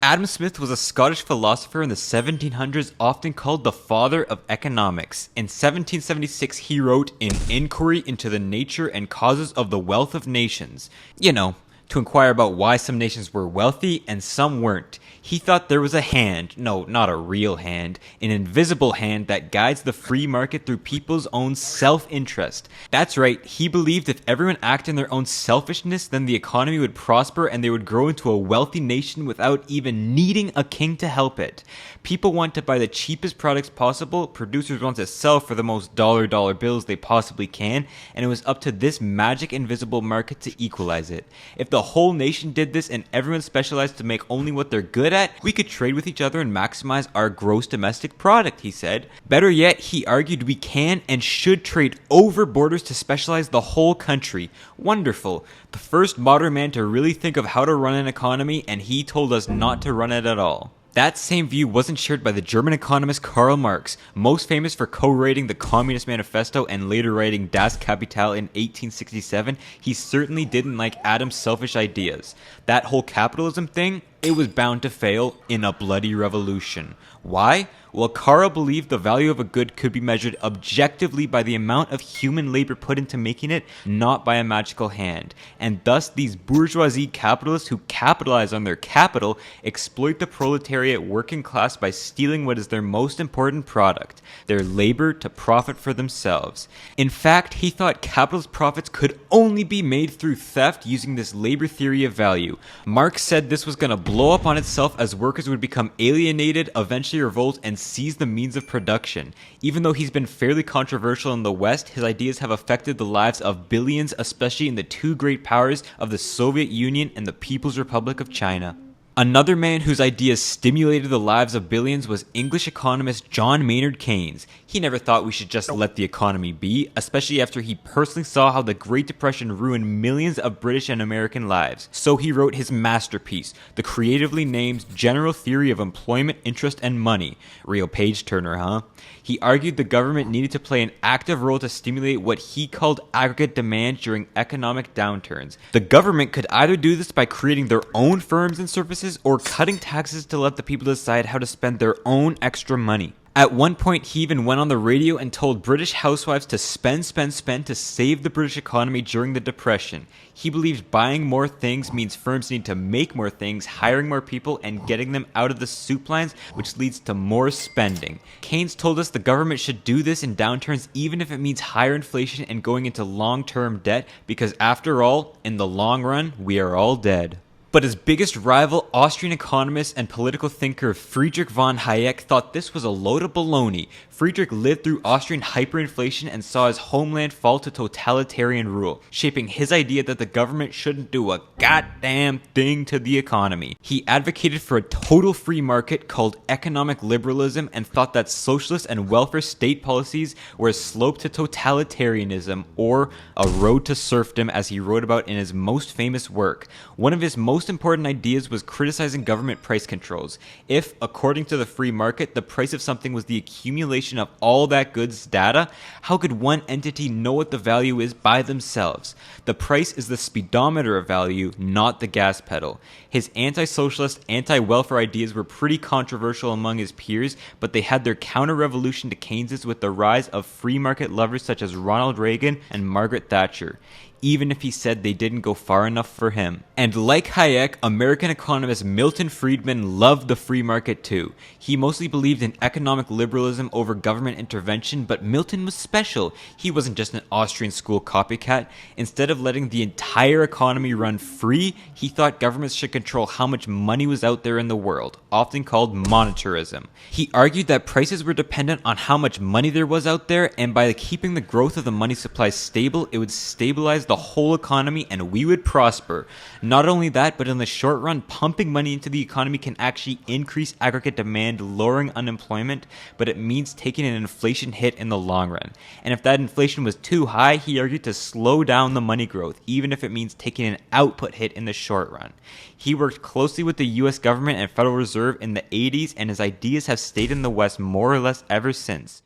Adam Smith was a Scottish philosopher in the 1700s, often called the father of economics. In 1776, he wrote An Inquiry into the Nature and Causes of the Wealth of Nations. To inquire about why some nations were wealthy and some weren't. He thought there was a hand, no, not a real hand, an invisible hand that guides the free market through people's own self-interest. That's right, he believed if everyone acted in their own selfishness, then the economy would prosper and they would grow into a wealthy nation without even needing a king to help it. People want to buy the cheapest products possible, producers want to sell for the most dollar bills they possibly can, and it was up to this magic invisible market to equalize it. If the whole nation did this and everyone specialized to make only what they're good at, we could trade with each other and maximize our gross domestic product, he said. Better yet, he argued we can and should trade over borders to specialize the whole country. Wonderful. The first modern man to really think of how to run an economy, and he told us not to run it at all. That same view wasn't shared by the German economist Karl Marx, most famous for co-writing the Communist Manifesto and later writing Das Kapital in 1867. He certainly didn't like Adam's selfish ideas. That whole capitalism thing, it was bound to fail in a bloody revolution. Why? Well, Karl believed the value of a good could be measured objectively by the amount of human labor put into making it, not by a magical hand. And thus, these bourgeoisie capitalists who capitalize on their capital exploit the proletariat working class by stealing what is their most important product, their labor, to profit for themselves. In fact, he thought capitalist profits could only be made through theft using this labor theory of value. Marx said this was going to blow up on itself as workers would become alienated, eventually revolt, and seize the means of production. Even though he's been fairly controversial in the West, his ideas have affected the lives of billions, especially in the two great powers of the Soviet Union and the People's Republic of China. Another man whose ideas stimulated the lives of billions was English economist John Maynard Keynes. He never thought we should just let the economy be, especially after he personally saw how the Great Depression ruined millions of British and American lives. So he wrote his masterpiece, the creatively named General Theory of Employment, Interest, and Money. Real page-turner, huh? He argued the government needed to play an active role to stimulate what he called aggregate demand during economic downturns. The government could either do this by creating their own firms and services or cutting taxes to let the people decide how to spend their own extra money. At one point, he even went on the radio and told British housewives to spend to save the British economy during the Depression. He believed buying more things means firms need to make more things, hiring more people, and getting them out of the soup lines, which leads to more spending. Keynes told us the government should do this in downturns even if it means higher inflation and going into long-term debt, because after all, in the long run, we are all dead. But his biggest rival, Austrian economist and political thinker Friedrich von Hayek, thought this was a load of baloney. Friedrich lived through Austrian hyperinflation and saw his homeland fall to totalitarian rule, shaping his idea that the government shouldn't do a goddamn thing to the economy. He advocated for a total free market called economic liberalism and thought that socialist and welfare state policies were a slope to totalitarianism, or a road to serfdom, as he wrote about in his most famous work. One of his most important ideas was criticizing government price controls. If, according to the free market, the price of something was the accumulation of all that goods data, how could one entity know what the value is by themselves? The price is the speedometer of value, not the gas pedal. His anti-socialist, anti-welfare ideas were pretty controversial among his peers, but they had their counter-revolution to Keynes's with the rise of free market lovers such as Ronald Reagan and Margaret Thatcher, even if he said they didn't go far enough for him. And like Hayek, American economist Milton Friedman loved the free market too. He mostly believed in economic liberalism over government intervention, but Milton was special. He wasn't just an Austrian school copycat. Instead of letting the entire economy run free, he thought governments should control how much money was out there in the world, often called monetarism. He argued that prices were dependent on how much money there was out there, and by keeping the growth of the money supply stable, it would stabilize the whole economy and we would prosper. Not only that, but in the short run, pumping money into the economy can actually increase aggregate demand, lowering unemployment, but it means taking an inflation hit in the long run. And if that inflation was too high, he argued to slow down the money growth, even if it means taking an output hit in the short run. He worked closely with the US government and Federal Reserve in the 80s, and his ideas have stayed in the West more or less ever since.